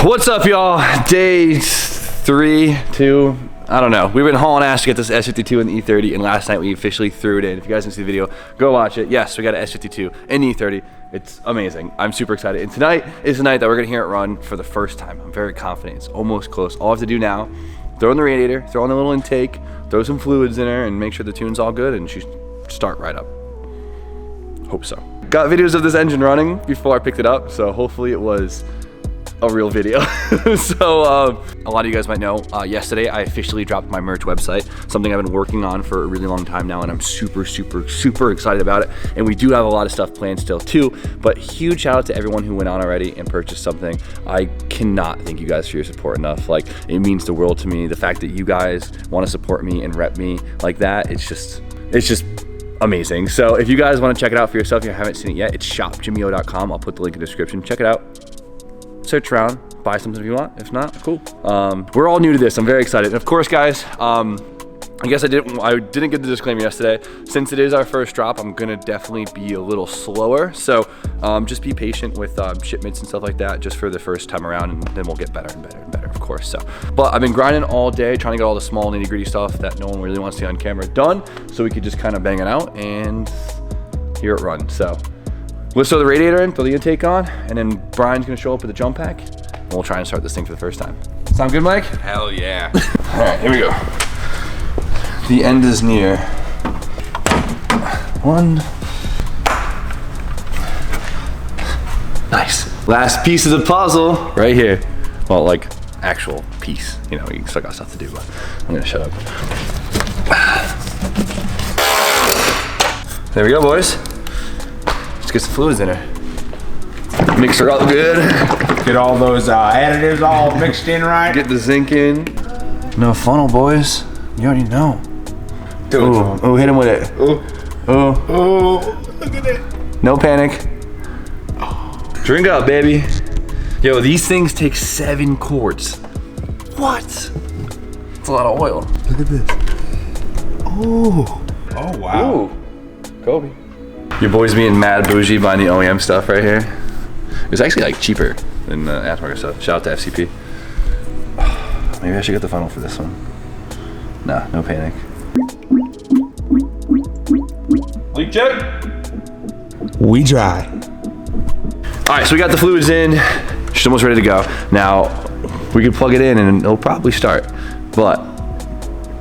What's up, y'all? Day 3, 2, I don't know. We've been hauling ass to get this S52 and the E30, and last night we officially threw it in. If you guys didn't see the video, go watch it. Yes, we got an S52 and the E30. It's amazing. I'm super excited. And tonight is the night that we're gonna hear it run for the first time. I'm very confident. It's almost close. All I have to do now, throw in the radiator, throw in a little intake, throw some fluids in her, and make sure the tune's all good, and she start right up. Hope so. Got videos of this engine running before I picked it up, so hopefully it was a real video. So a lot of you guys might know, yesterday I officially dropped my merch website, something I've been working on for a really long time now, and I'm super excited about it. And we do have a lot of stuff planned still too, but huge shout out to everyone who went on already and purchased something. I cannot thank you guys for your support enough. Like, it means the world to me. The fact that you guys want to support me and rep me like that, it's just amazing. So if you guys want to check it out for yourself, if you haven't seen it yet, it's shopjimmyo.com. I'll put the link in the description. Check it out. Search around, buy something if you want. If not, cool. We're all new to this. I'm very excited. And of course, guys, I guess I didn't get the disclaimer yesterday. Since it is our first drop, I'm gonna definitely be a little slower. So just be patient with shipments and stuff like that, just for the first time around, and then we'll get better and better and better, of course. So, but I've been grinding all day, trying to get all the small nitty-gritty stuff that no one really wants to see on camera done, so we could just kind of bang it out and hear it run. So let's throw the radiator in, throw the intake on, and then Brian's gonna show up with a jump pack, and we'll try and start this thing for the first time. Sound good, Mike? Hell yeah. All right, here we go. The end is near. One. Nice. Last piece of the puzzle, right here. Well, like, actual piece. You know, you still got stuff to do, but I'm gonna shut up. There we go, boys. Let's get some fluids in her. Mix her up good. Get all those additives all mixed in right. Get the zinc in. No funnel, boys. You already know. Oh, hit him with it. Oh, look at it. No panic. Drink up, baby. Yo, these things take 7 quarts. What? It's a lot of oil. Look at this. Oh wow. Ooh. Kobe. Your boy's being mad bougie buying the OEM stuff right here. It's actually like cheaper than the aftermarket stuff. Shout out to FCP. Maybe I should get the funnel for this one. Nah, no panic. Leak check. We dry. All right, so we got the fluids in. She's almost ready to go. Now, we can plug it in and it'll probably start, but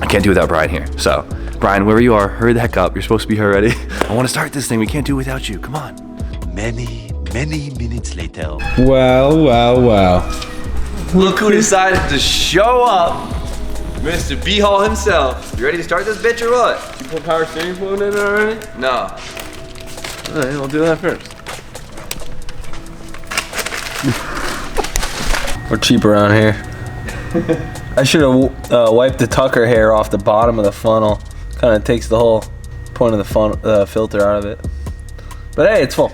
I can't do it without Brian here. So, Brian, wherever you are, hurry the heck up. You're supposed to be here already. I want to start this thing. We can't do it without you. Come on. Many minutes later. Wow. Look who decided to show up. Mr. B-Hall himself. You ready to start this bitch or what? You put power steering fluid in it already? No. All right, we'll do that first. We're cheap around here. I should have wiped the Tucker hair off the bottom of the funnel. Kind of takes the whole point of the funnel, filter out of it. But hey, it's full.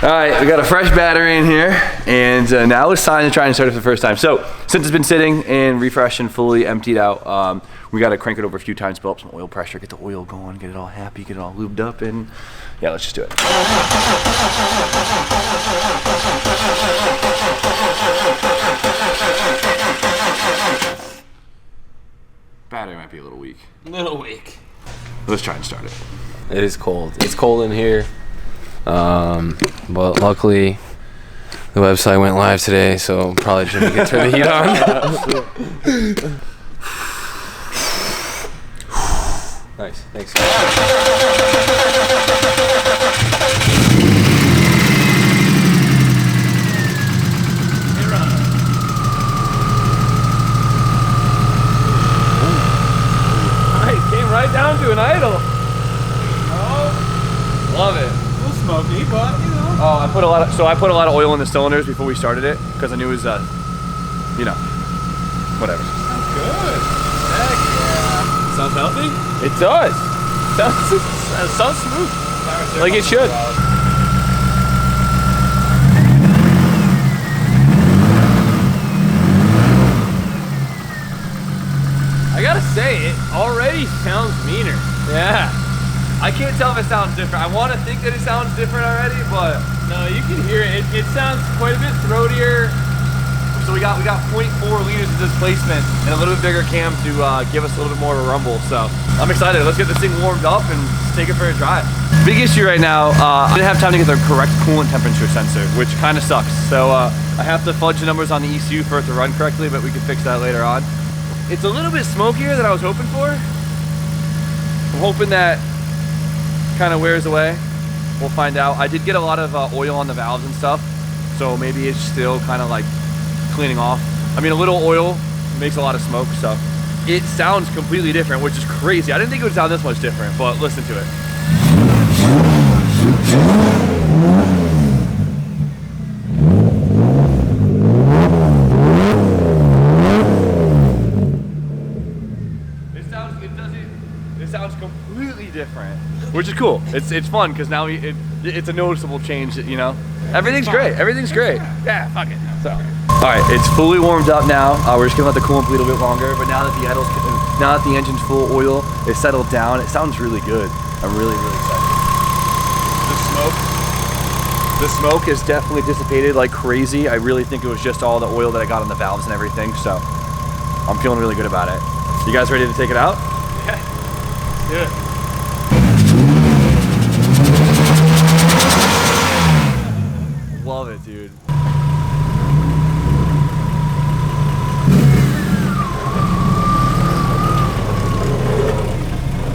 All right, we got a fresh battery in here, and now it's time to try and start it for the first time. So, since it's been sitting and refreshed and fully emptied out, we got to crank it over a few times, build up some oil pressure, get the oil going, get it all happy, get it all lubed up, and yeah, let's just do it. Battery might be a little weak. Let's try and start it. It is cold. It's cold in here. But luckily the website went live today, so probably Jimmy can turn the heat on. Nice, thanks. Came right down to an idle. Oh, love it. Smoky, but you know. Oh, I put a lot of oil in the cylinders before we started it because I knew it was, you know, whatever. Sounds good. Heck yeah. Sounds healthy? It does. Sounds smooth, like it should. I gotta say, it already sounds meaner. Yeah. I can't tell if it sounds different. I want to think that it sounds different already, but no, you can hear it. It sounds quite a bit throatier. For So we got 0.4 liters of displacement and a little bit bigger cam to give us a little bit more of a rumble. So I'm excited. Let's get this thing warmed up and take it for a drive. Big issue right now, I didn't have time to get the correct coolant temperature sensor, which kind of sucks. So I have to fudge the numbers on the ECU for it to run correctly, but we can fix that later on. It's a little bit smokier than I was hoping for. I'm hoping that kind of wears away. We'll find out. I did get a lot of oil on the valves and stuff, so maybe it's still kind of like cleaning off. I mean, a little oil makes a lot of smoke, so it sounds completely different, which is crazy. I didn't think it would sound this much different, but listen to it. It sounds completely different, which is cool. It's fun because now it's a noticeable change, you know. Everything's great. Everything's great. Yeah, fuck it. So, all right, it's fully warmed up now. We're just gonna let the coolant bleed a little bit longer. But now that the engine's full of oil, it's settled down. It sounds really good. I'm really excited. The smoke is definitely dissipated like crazy. I really think it was just all the oil that I got on the valves and everything. So I'm feeling really good about it. You guys ready to take it out? Yeah. Love it, dude.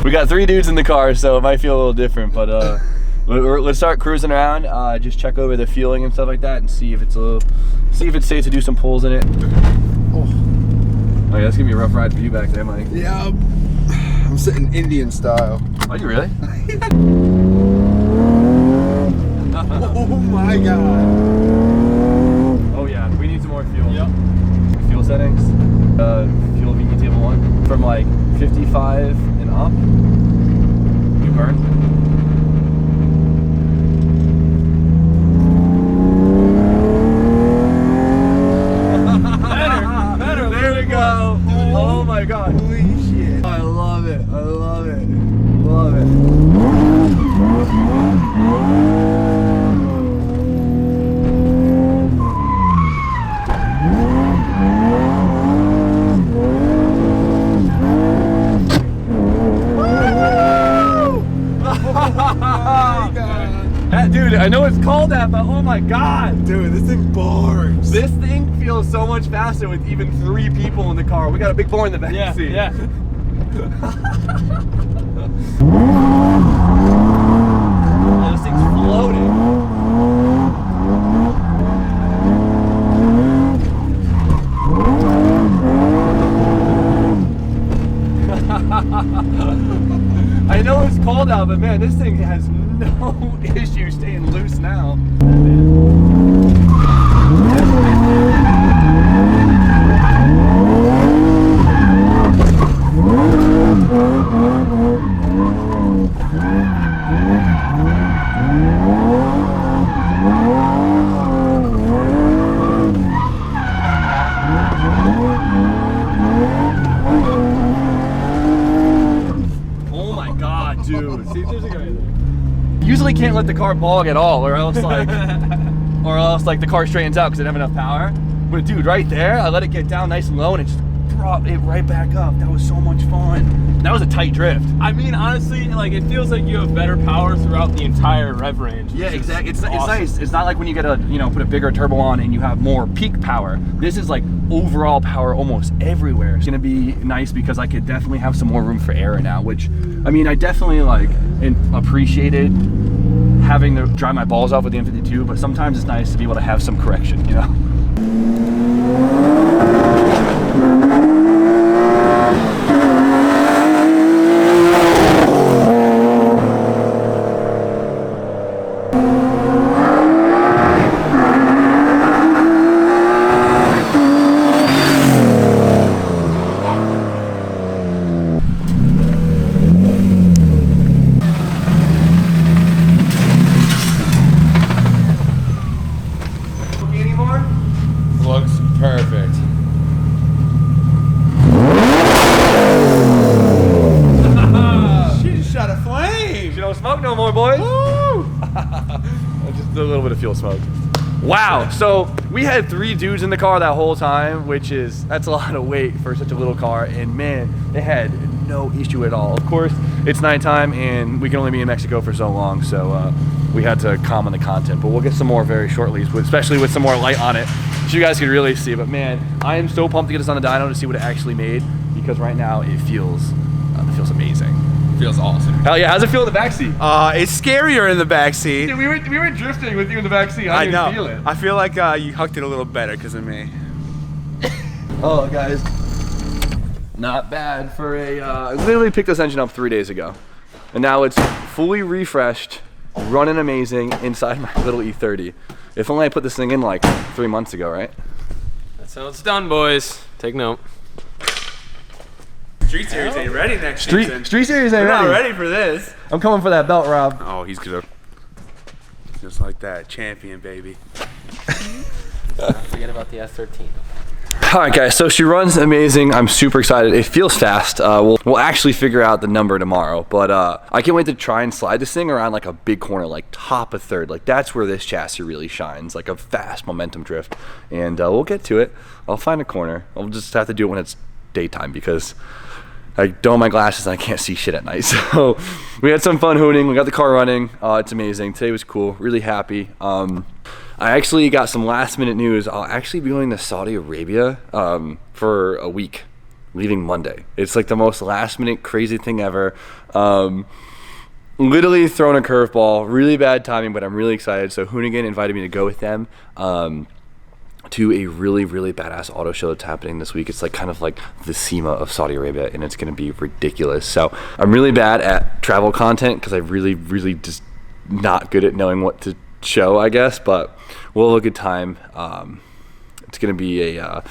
We got 3 dudes in the car, so it might feel a little different, but let's start cruising around. Just check over the fueling and stuff like that, and see if it's safe to do some pulls in it. Oh yeah, that's gonna be a rough ride for you back there, Mike. Yeah, I'm sitting Indian style. Are you really? Oh my god. Oh yeah, we need some more fuel. Yep. Fuel settings. Fuel VE table 1 from like 55 and up. You burn. Better. There we go. Oh my god. Holy shit. I love it. I love it. Love it. Dude, I know it's called that, but oh my god. Dude, this thing bars. This thing feels so much faster with even 3 people in the car. We got a big boy in the back seat. Yeah. Oh, this thing's floating. I know it's cold out, but man, this thing has no issue staying loose now. Oh my god, dude. See, there's a guy there. Usually can't let the car bog at all, or else like the car straightens out because it doesn't have enough power. But dude, right there, I let it get down nice and low and it just brought it right back up. That was so much fun. That was a tight drift. I mean, honestly, like it feels like you have better power throughout the entire rev range. Yeah, exactly. It's awesome. nice. It's not like when you get put a bigger turbo on and you have more peak power. This is like overall power almost everywhere. It's gonna be nice because I could definitely have some more room for error now, which, I mean, I definitely like appreciated having to dry my balls off with the M52, but sometimes it's nice to be able to have some correction, you know? Looks perfect. She just shot a flame. You don't smoke no more, boys. Woo! Just a little bit of fuel smoke. Wow, so we had 3 dudes in the car that whole time, that's a lot of weight for such a little car, and man, they had no issue at all. Of course, it's nighttime and we can only be in Mexico for so long, so we had to calm on the content, but we'll get some more very shortly, especially with some more light on it, so you guys can really see. But man, I am so pumped to get this on the dyno to see what it actually made, because right now it feels amazing. Feels awesome. Hell yeah, how's it feel in the backseat? It's scarier in the backseat. Dude, we were drifting with you in the backseat. I didn't even feel it. I feel like you hucked it a little better because of me. Oh, guys, not bad for I literally picked this engine up 3 days ago, and now it's fully refreshed, running amazing inside my little E30. If only I put this thing in like 3 months ago, right? That's how it's done, boys. Take note. Street Series ain't ready next season. Street Series ain't We're ready. not ready for this. I'm coming for that belt, Rob. Oh, he's good. Just like that, champion, baby. Don't forget about the S13. All right, guys, so she runs amazing. I'm super excited. It feels fast. We'll actually figure out the number tomorrow, but I can't wait to try and slide this thing around like a big corner, like top of third. Like that's where this chassis really shines, like a fast momentum drift. And we'll get to it. I'll find a corner. I'll just have to do it when it's daytime because I don't have my glasses and I can't see shit at night. So we had some fun hooning. We got the car running. It's amazing. Today was cool. Really happy. I actually got some last minute news. I'll actually be going to Saudi Arabia for a week, leaving Monday. It's like the most last minute crazy thing ever. Literally thrown a curveball. Really bad timing, but I'm really excited. So Hoonigan invited me to go with them. To a really, really badass auto show that's happening this week. It's like kind of like the SEMA of Saudi Arabia, and it's gonna be ridiculous. So I'm really bad at travel content because I really, really just not good at knowing what to show, I guess, but we'll have a good time. It's gonna be an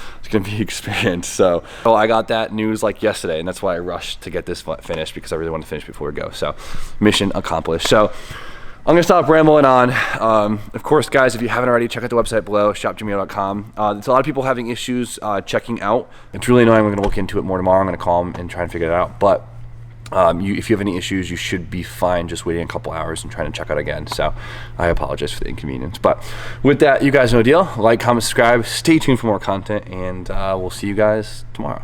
experience. So I got that news like yesterday, and that's why I rushed to get this finished because I really want to finish before we go. So mission accomplished. So I'm gonna stop rambling on. Of course, guys, if you haven't already, check out the website below, shopjimeo.com. There's a lot of people having issues checking out. It's really annoying. We're gonna look into it more tomorrow. I'm gonna call them and try and figure it out. But if you have any issues, you should be fine just waiting a couple hours and trying to check out again. So I apologize for the inconvenience. But with that, you guys know the deal. Like, comment, subscribe. Stay tuned for more content, and we'll see you guys tomorrow.